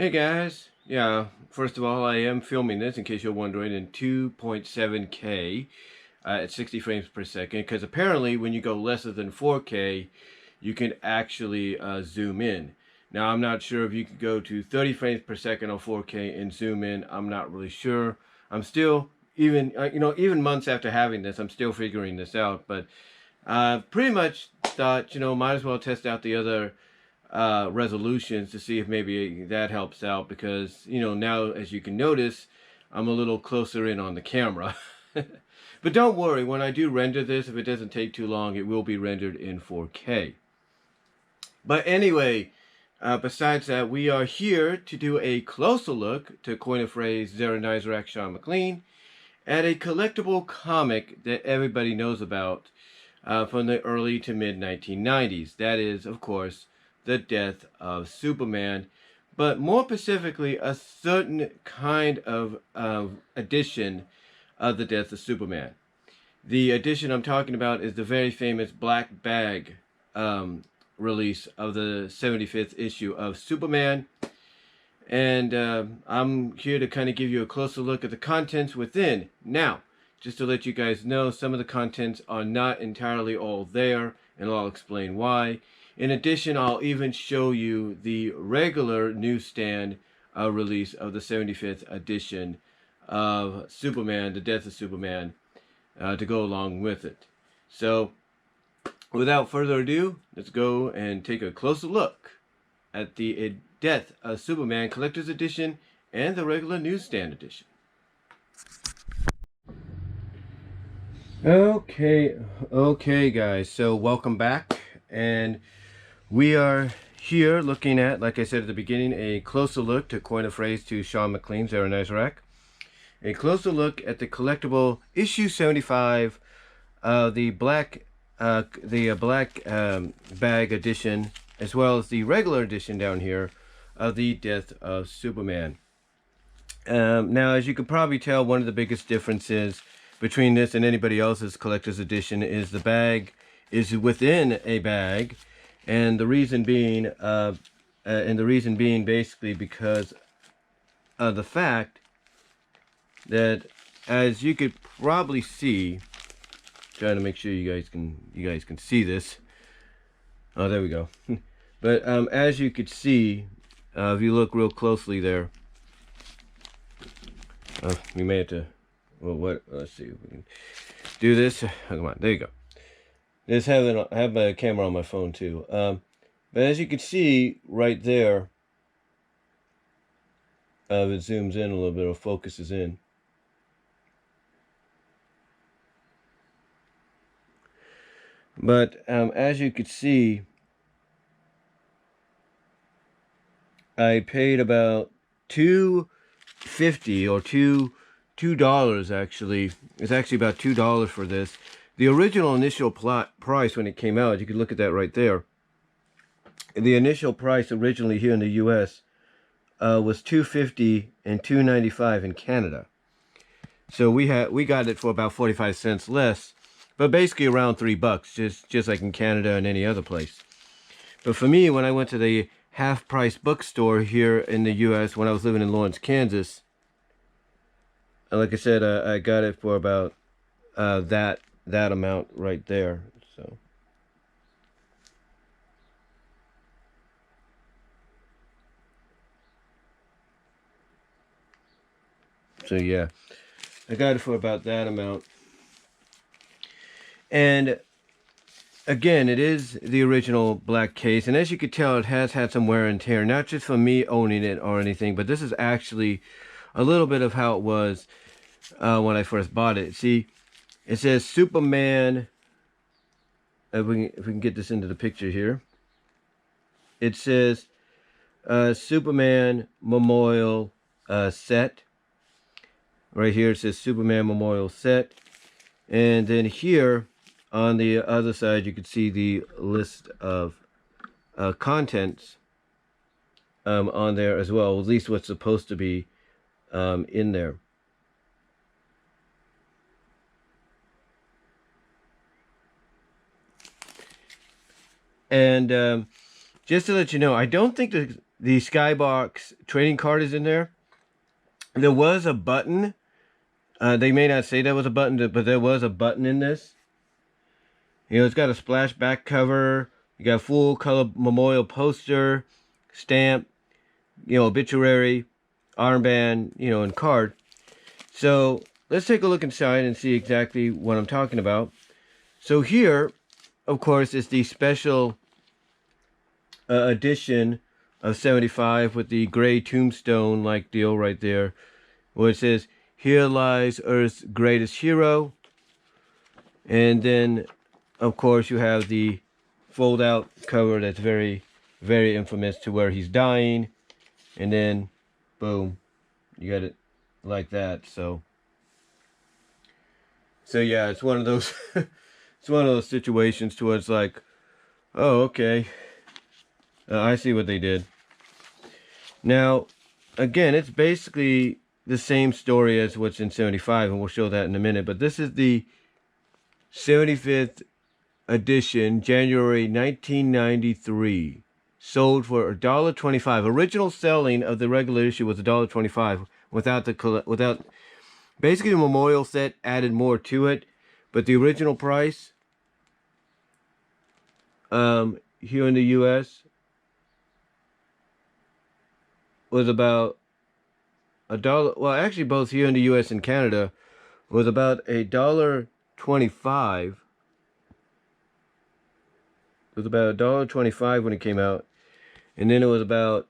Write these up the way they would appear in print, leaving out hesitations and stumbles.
Hey guys, yeah, first of all, I am filming this, in case you're wondering, in 2.7K at 60 frames per second, because apparently when you go lesser than 4K, you can actually zoom in. Now, I'm not sure if you could go to 30 frames per second on 4K and zoom in. I'm not really sure. I'm still, even months after having this, I'm still figuring this out, but pretty much thought, might as well test out the other resolutions to see if maybe that helps out, because now, as you can notice, I'm a little closer in on the camera. But don't worry, when I do render this, if it doesn't take too long, it will be rendered in 4K. But anyway, besides that, we are here to do a closer look, to coin a phrase, Zera Sean McLean, at a collectible comic that everybody knows about from the early to mid 1990s. That is, of course, the death of Superman, but more specifically, a certain kind of edition of the death of Superman. The edition I'm talking about is the very famous Black Bag release of the 75th issue of Superman. And I'm here to kind of give you a closer look at the contents within. Now, just to let you guys know, some of the contents are not entirely all there, and I'll explain why. In addition, I'll even show you the regular newsstand release of the 75th edition of Superman, The Death of Superman, to go along with it. So, without further ado, let's go and take a closer look at the Death of Superman Collector's Edition and the regular newsstand edition. Okay guys, so welcome back, and we are here looking at, like I said at the beginning, a closer look, to coin a phrase to Sean McLean's Zera, a closer look at the collectible issue 75, the black bag edition, as well as the regular edition down here of the Death of Superman. Now, as you can probably tell, one of the biggest differences between this and anybody else's collector's edition is the bag is within a bag, and the reason being, basically because of the fact that, as you could probably see, trying to make sure you guys can see this. Oh, there we go. But as you could see, if you look real closely there, we may have to. Well, let's see if we can do this. Oh, come on, there you go. Just have my camera on my phone too. But as you can see right there, if it zooms in a little bit or focuses in, but as you could see, I paid about $2.50 or $2 actually. It's actually about $2 for this. The original initial price when it came out, you can look at that right there. The initial price originally here in the U.S. Was $2.50 and $2.95 in Canada. So we got it for about 45 cents less, but basically around $3, just like in Canada and any other place. But for me, when I went to the half-price bookstore here in the U.S. when I was living in Lawrence, Kansas, like I said, I got it for about that amount right there. So yeah, I got it for about that amount. And again, it is the original black case, and as you could tell, it has had some wear and tear, not just from me owning it or anything, but this is actually a little bit of how it was when I first bought it. See, it says Superman. If we can get this into the picture here, it says Superman Memorial Set. Right here it says Superman Memorial Set, and then here on the other side you can see the list of contents on there as well, at least what's supposed to be in there. And just to let you know, I don't think the Skybox trading card is in there. There was a button. They may not say there was a button, but there was a button in this. You know, it's got a splash back cover. You got a full color memorial poster, stamp, you know, obituary, armband, you know, and card. So let's take a look inside and see exactly what I'm talking about. So here, of course, is the special edition of 75 with the gray tombstone like deal right there, where it says, "Here lies Earth's greatest hero." And then, of course, you have the fold-out cover that's very, very infamous, to where he's dying. And then, boom, you got it like that. So yeah, it's one of those it's one of those situations to where it's like, oh, okay, I see what they did. Now, again, it's basically the same story as what's in 75, and we'll show that in a minute. But this is the 75th edition, January 1993. Sold for $1.25. Original selling of the regular issue was $1.25 without basically the memorial set added more to it, but the original price here in the US was about $1. Well, actually both here in the US and Canada was about $1.25. It was about $1.25 when it came out. And then it was about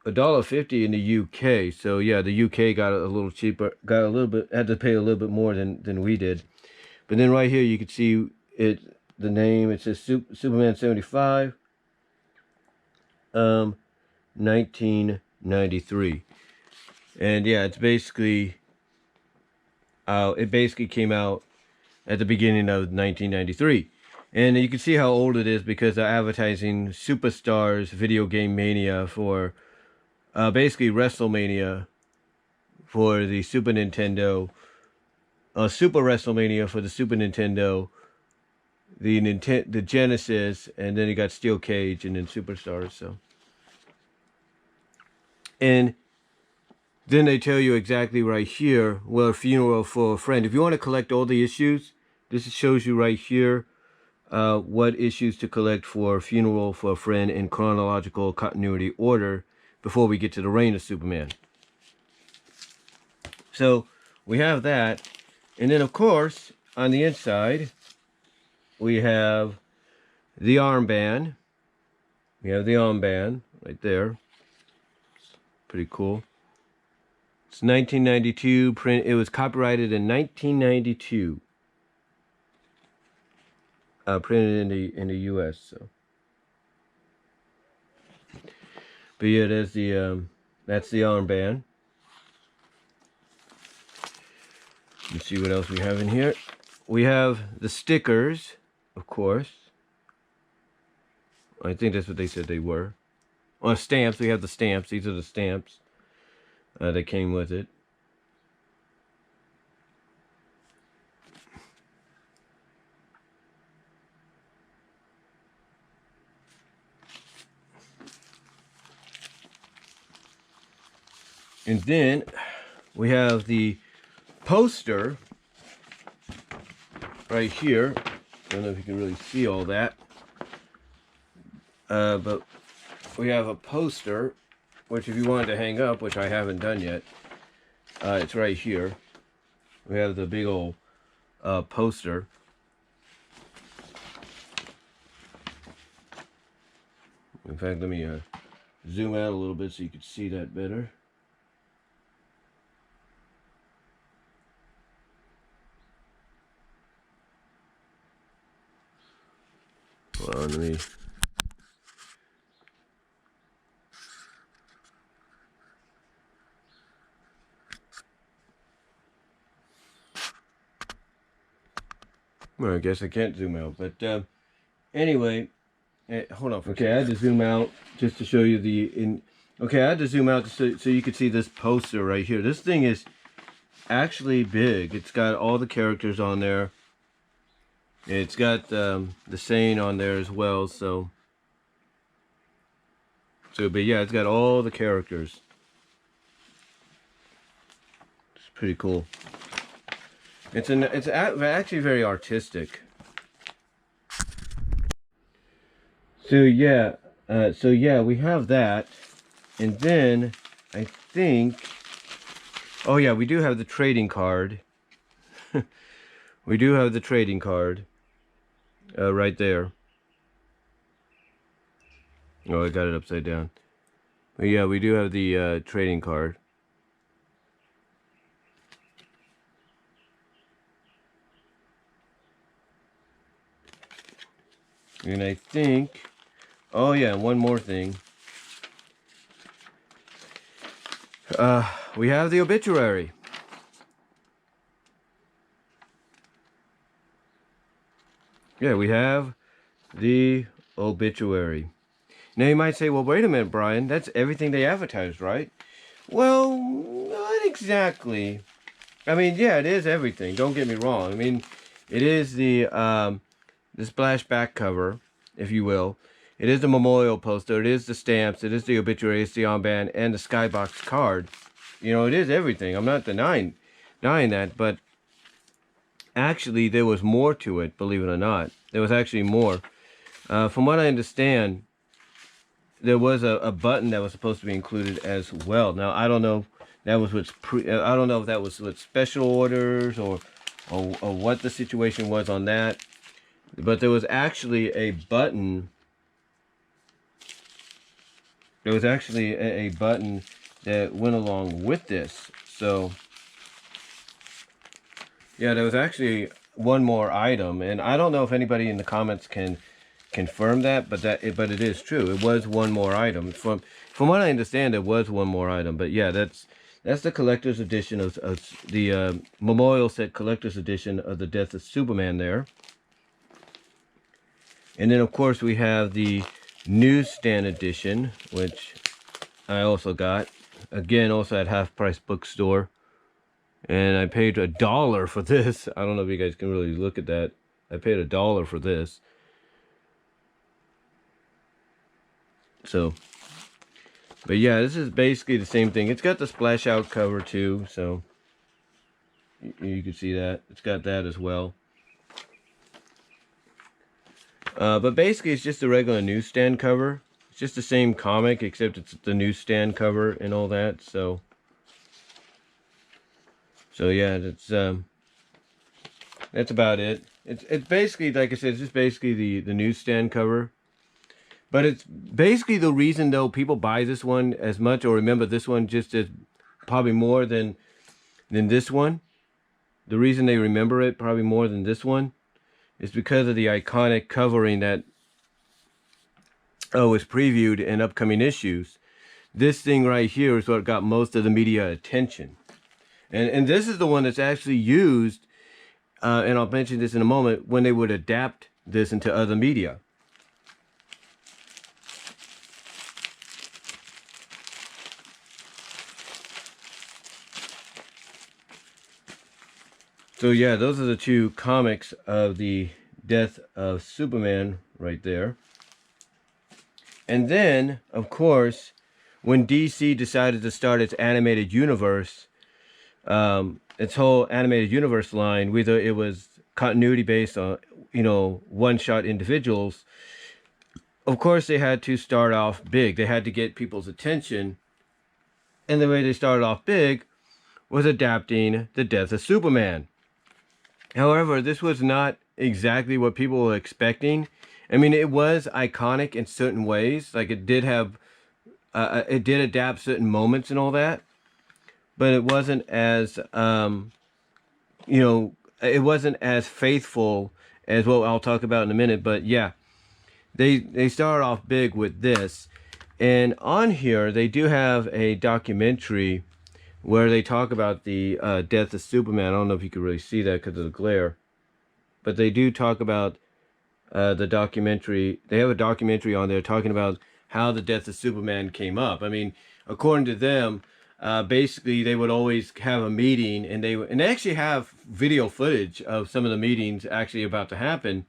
$1.50 in the UK. So yeah, the UK got a little cheaper, had to pay a little bit more than we did. But then right here you can see it, the name, it says Superman 75, 1993. And yeah, it's basically it basically came out at the beginning of 1993. And you can see how old it is because they're advertising Superstars Video Game Mania for basically WrestleMania for the Super Nintendo, Super WrestleMania for the Super Nintendo, the Genesis, and then you got Steel Cage and then Superstars. So, and then they tell you exactly right here, well, Funeral for a Friend. If you want to collect all the issues, this shows you right here what issues to collect for Funeral for a Friend in chronological continuity order before we get to the Reign of Superman. So we have that. And then, of course, on the inside, we have the armband. We have the armband right there. Pretty cool. It's 1992 print. It was copyrighted in 1992. Printed in the U.S. So, but yeah, there's the that's the armband. Let's see what else we have in here. We have the stickers, of course. I think that's what they said they were. On stamps, we have the stamps. These are the stamps that came with it. And then we have the poster right here. I don't know if you can really see all that. But we have a poster, which if you wanted to hang up, which I haven't done yet, it's right here. We have the big old poster. In fact, let me zoom out a little bit so you can see that better. Hold on, let me... Well, I guess I can't zoom out, but anyway, hold on. Okay, I had to zoom out just to show you the... Okay, I had to zoom out so you could see this poster right here. This thing is actually big. It's got all the characters on there. It's got the saying on there as well, so So, but yeah, it's got all the characters. It's pretty cool. It's actually very artistic. So yeah, we have that, and then I think, oh yeah, we do have the trading card. We do have the trading card right there. Oh, I got it upside down. But yeah, we do have the trading card. And I think, oh yeah, one more thing. We have the obituary. Yeah, we have the obituary. Now you might say, well, wait a minute, Brian, that's everything they advertised, right? Well, not exactly. I mean, yeah, it is everything. Don't get me wrong. I mean, it is the splashback cover, if you will. It is the memorial poster. It is the stamps. It is the obituary. It's the armband and the skybox card. You know, it is everything. I'm not denying that, but actually there was more to it, believe it or not. There was actually more. From what I understand, there was a button that was supposed to be included as well. Now, I don't know. That was what's I don't know if that was with special orders or what the situation was on that. But there was actually a button. There was actually a button that went along with this. So, yeah, there was actually one more item, and I don't know if anybody in the comments can confirm that, but but it is true. It was one more item. From what I understand, it was one more item. But yeah, that's the collector's edition of the memorial set collector's edition of the Death of Superman there. And then of course we have the Newsstand edition, which I also got. Again, also at Half Price Bookstore. And I paid $1 for this. I don't know if you guys can really look at that. I paid $1 for this. So, but yeah, this is basically the same thing. It's got the splash out cover too, so you can see that. It's got that as well. But basically it's just a regular Newsstand cover. It's just the same comic, except it's the Newsstand cover and all that, so yeah, that's about it. It's basically, like I said, it's just basically the Newsstand cover. But it's basically the reason, though, people buy this one as much or remember this one just as probably more than this one. The reason they remember it probably more than this one is because of the iconic covering that was previewed in upcoming issues. This thing right here is what got most of the media attention. And this is the one that's actually used, and I'll mention this in a moment, when they would adapt this into other media. So yeah, those are the two comics of the Death of Superman right there. And then, of course, when DC decided to start its animated universe, its whole animated universe line, whether it was continuity based on, you know, one-shot individuals, of course they had to start off big. They had to get people's attention. And the way they started off big was adapting the Death of Superman. However, this was not exactly what people were expecting. I mean, it was iconic in certain ways. Like it did have, it did adapt certain moments and all that. But it wasn't as, you know, it wasn't as faithful as what I'll talk about in a minute. But yeah, they started off big with this. And on here, they do have a documentary where they talk about the Death of Superman. I don't know if you can really see that because of the glare. But they do talk about the documentary. They have a documentary on there talking about how the Death of Superman came up. I mean, according to them, basically they would always have a meeting, and they actually have video footage of some of the meetings actually about to happen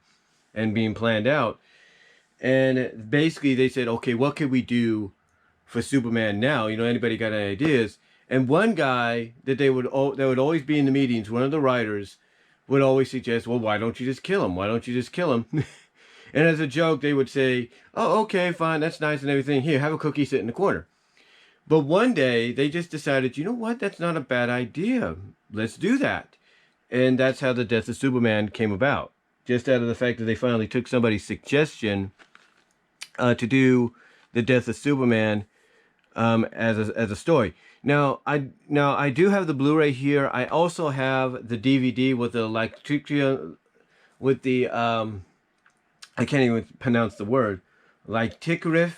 and being planned out. And basically they said, okay, what could we do for Superman now. You know, anybody got any ideas? And one guy that would always be in the meetings, one of the writers, would always suggest, well, why don't you just kill him? Why don't you just kill him? And as a joke, they would say, oh, okay, fine, that's nice and everything. Here, have a cookie, sit in the corner. But one day, they just decided, you know what, that's not a bad idea. Let's do that. And that's how the death of Superman came about. Just out of the fact that they finally took somebody's suggestion to do the death of Superman as a story. Now I do have the Blu-ray here. I also have the DVD with the I can't even pronounce the word, lactiferous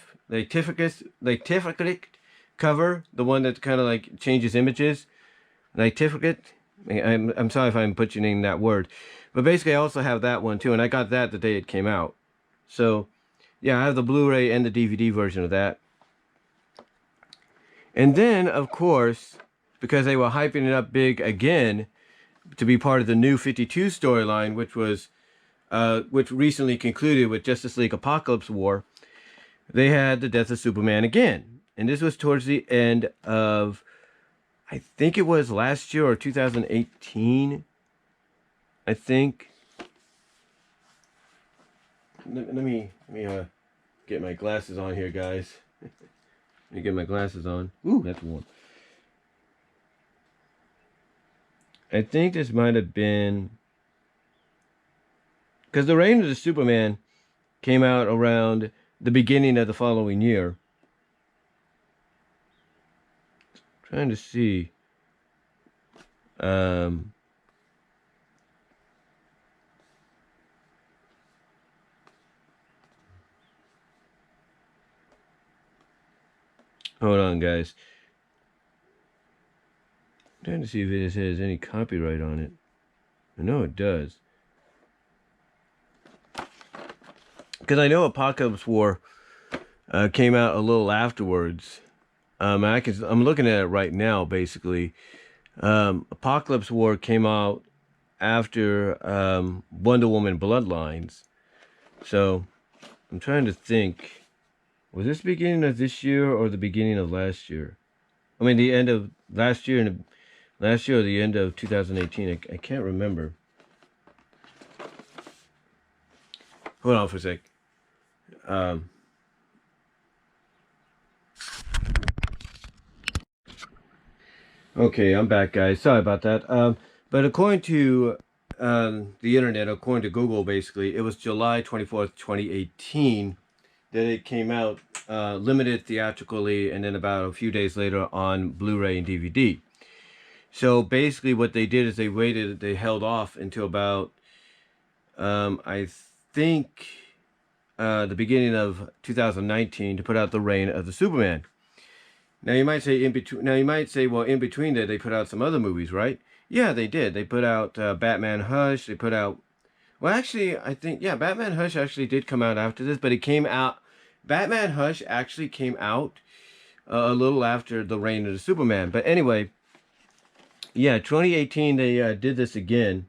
cover, the one that kind of like changes images, lactiferous. I'm sorry if I'm butchering that word, but basically I also have that one too, and I got that the day it came out. So yeah, I have the Blu-ray and the DVD version of that. And then, of course, because they were hyping it up big again to be part of the New 52 storyline, which recently concluded with Justice League Apocalypse War, they had the death of Superman again. And this was towards the end of, I think it was last year or 2018, I think. Let me get my glasses on here, guys. Let me get my glasses on. Ooh, that's warm. I think this might have been, because the Reign of the Superman came out around the beginning of the following year. Trying to see. Hold on, guys. I'm trying to see if it has any copyright on it. I know it does. Because I know Apocalypse War came out a little afterwards. I'm looking at it right now, basically. Apocalypse War came out after Wonder Woman Bloodlines. So, I'm trying to think. Was this the beginning of this year or the beginning of last year? I mean, the end of last year or the end of 2018. I can't remember. Hold on for a sec. Okay, I'm back, guys. Sorry about that. But according to the internet, according to Google, basically, it was July 24th, 2018. That it came out limited theatrically, and then about a few days later on Blu-ray and DVD. So basically what they did is they held off until about I think the beginning of 2019 to put out the Reign of the Superman. Now you might say well, in between that they put out some other movies, right? Yeah, they did. They put out Batman Hush. They put out, well, actually, I think, yeah, Batman Hush actually did come out after this, but it came out, Batman Hush actually came out a little after the Reign of the Superman. But anyway, yeah, 2018 they did this again,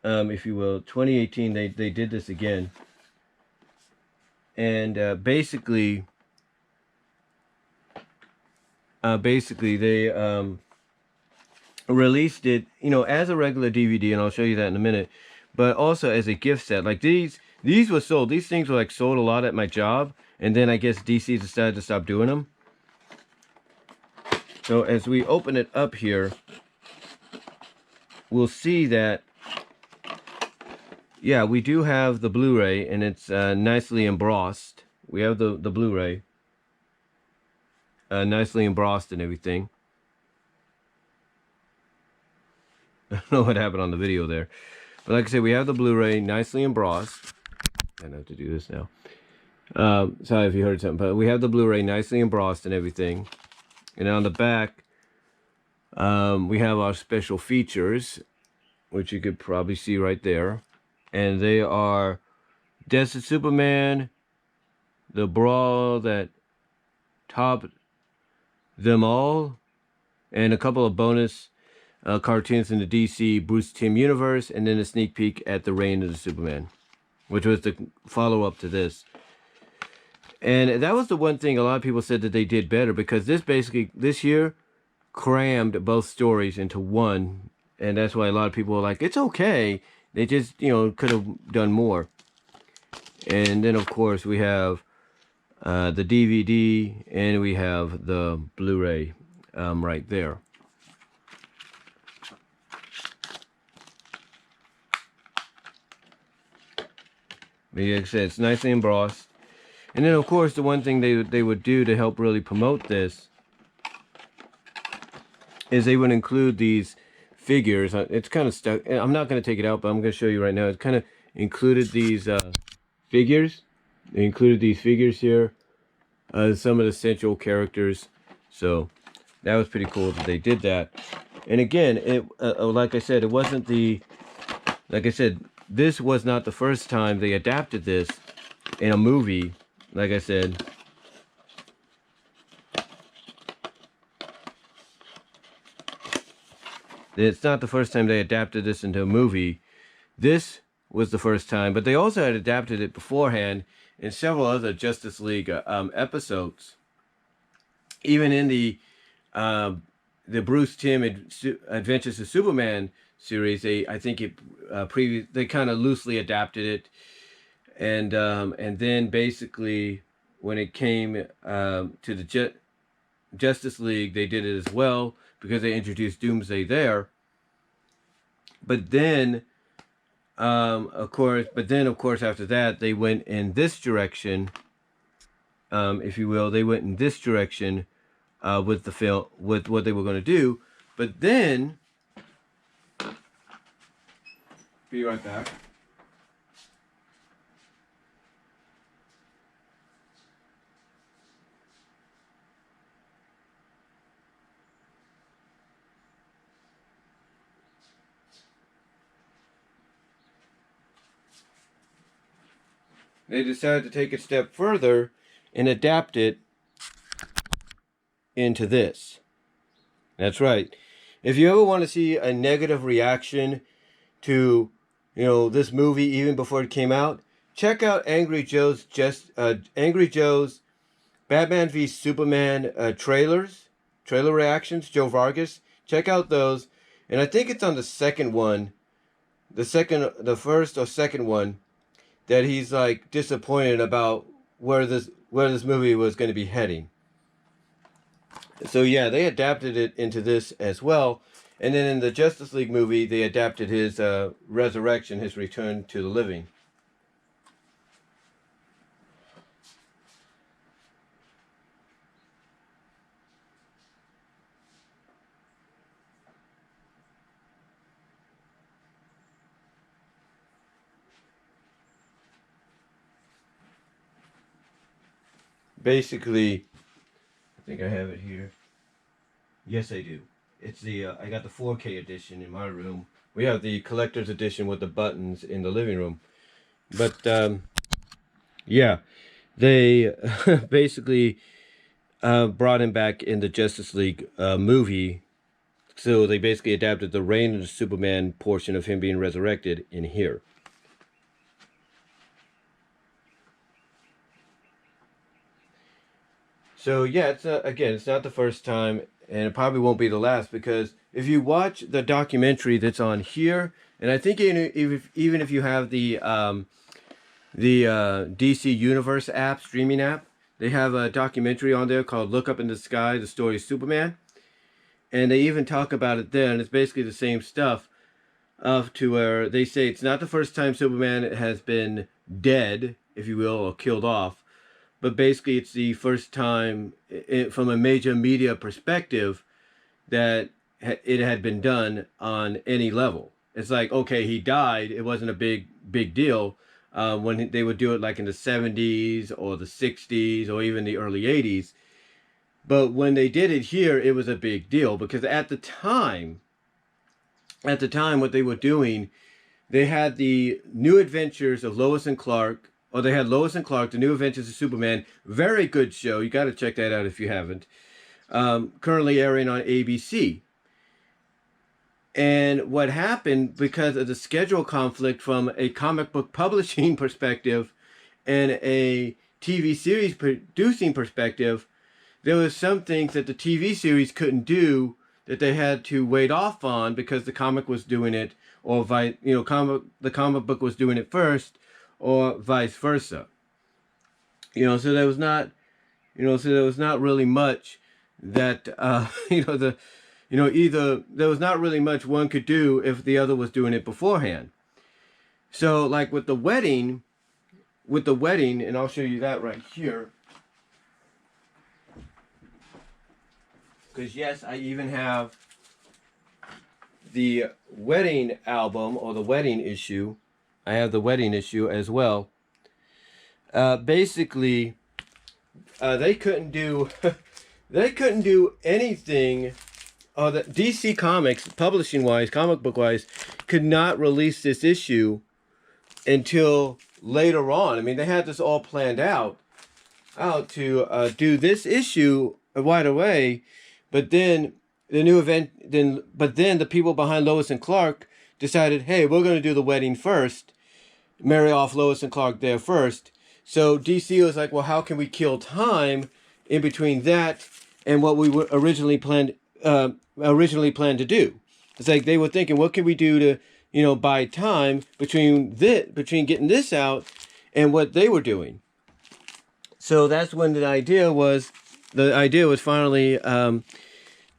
if you will. 2018 they did this again, and basically they released it, you know, as a regular DVD, and I'll show you that in a minute, but also as a gift set. Like these were sold. These things were like sold a lot at my job, and then I guess DC decided to stop doing them. So as we open it up here, we'll see that, yeah, we do have the Blu-ray, and it's nicely embossed. We have the Blu-ray nicely embossed and everything. I don't know what happened on the video there. But like I said, we have the Blu-ray nicely embossed. I have to do this now. Sorry if you heard something, but we have the Blu-ray nicely embossed and everything. And on the back, we have our special features, which you could probably see right there. And they are Death of Superman, the brawl that topped them all, and a couple of bonus cartoons in the DC Bruce Timm universe, and then a sneak peek at the Reign of the Superman, which was the follow-up to this. And that was the one thing a lot of people said that they did better, because this year crammed both stories into one, and that's why a lot of people are like, it's okay. They just, could have done more. And then of course we have the DVD, and we have the Blu-ray right there. Like I said, it's nicely embossed. And then of course the one thing they would do to help really promote this is they would include these figures. It's kind of stuck. I'm not going to take it out, but I'm going to show you right now. It kind of included these figures. They included these figures here. Some of the central characters. So that was pretty cool that they did that. And again, like I said, it wasn't the... Like I said, this was not the first time they adapted this in a movie. Like I said, it's not the first time they adapted this into a movie. This was the first time, but they also had adapted it beforehand in several other Justice League episodes. Even in the Bruce Timm Adventures of Superman series, they kind of loosely adapted it, and then basically when it came to the Justice League, they did it as well, because they introduced Doomsday there. But then, of course, after that, they went in this direction, if you will. They went in this direction with the film, with what they were going to do. But then, be right back. They decided to take it a step further and adapt it into this. That's right. If you ever want to see a negative reaction to, this movie even before it came out, check out Angry Joe's Batman v Superman trailer reactions. Joe Vargas. Check out those, and I think it's on the second one, the first or second one, that he's like disappointed about where this movie was going to be heading. So yeah, they adapted it into this as well. And then in the Justice League movie, they adapted his resurrection, his return to the living. Basically, I think I have it here. Yes, I do. It's the I got the 4K edition in my room. We have the collector's edition with the buttons in the living room. But yeah, they basically brought him back in the Justice League movie. So they basically adapted the Reign of the Superman portion of him being resurrected in here. So yeah, again, it's not the first time, and it probably won't be the last, because if you watch the documentary that's on here, and I think even if you have the DC Universe app, streaming app, they have a documentary on there called "Look Up in the Sky: The Story of Superman," and they even talk about it there, and it's basically the same stuff, to where they say it's not the first time Superman has been dead, if you will, or killed off. But basically, it's the first time, from a major media perspective, that it had been done on any level. It's like, okay, he died. It wasn't a big deal when they would do it like in the 70s or the 60s or even the early 80s. But when they did it here, it was a big deal, because at the time, what they were doing, they had the New Adventures of Lois and Clark. Or they had Lois and Clark, The New Adventures of Superman. Very good show. You got to check that out if you haven't. Currently airing on ABC. And what happened, because of the schedule conflict from a comic book publishing perspective and a TV series producing perspective, there was some things that the TV series couldn't do that they had to wait off on because the comic was doing it, or the comic book was doing it first, or vice versa. So there was not, really much that either there was not really much one could do if the other was doing it beforehand. So like with the wedding, and I'll show you that right here. Because yes, I even have the wedding album, or the wedding issue. I have the wedding issue as well. Basically, they couldn't do anything. That DC Comics, publishing wise, comic book wise, could not release this issue until later on. I mean, they had this all planned out to do this issue right away. But then the people behind Lois and Clark decided, hey, we're going to do the wedding first, marry off Lois and Clark there first. So DC was like, well, how can we kill time in between that and what we were originally planned to do? It's like they were thinking, what can we do to, buy time between getting this out and what they were doing. So that's when the idea was finally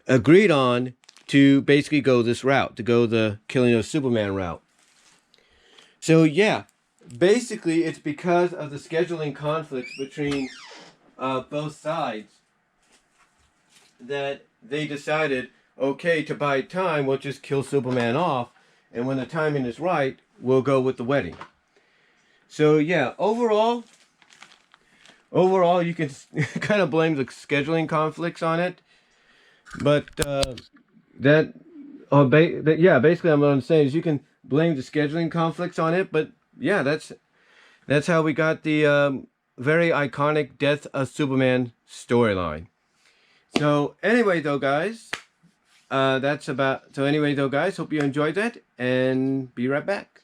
agreed on to basically go this route, to go the Killing of Superman route. So yeah, basically it's because of the scheduling conflicts between both sides that they decided, okay, to buy time, we'll just kill Superman off, and when the timing is right, we'll go with the wedding. So yeah, overall, you can kind of blame the scheduling conflicts on it, but basically what I'm saying is you can blame the scheduling conflicts on it, but yeah, that's how we got the very iconic Death of Superman storyline. So anyway though, guys, hope you enjoyed that, and be right back.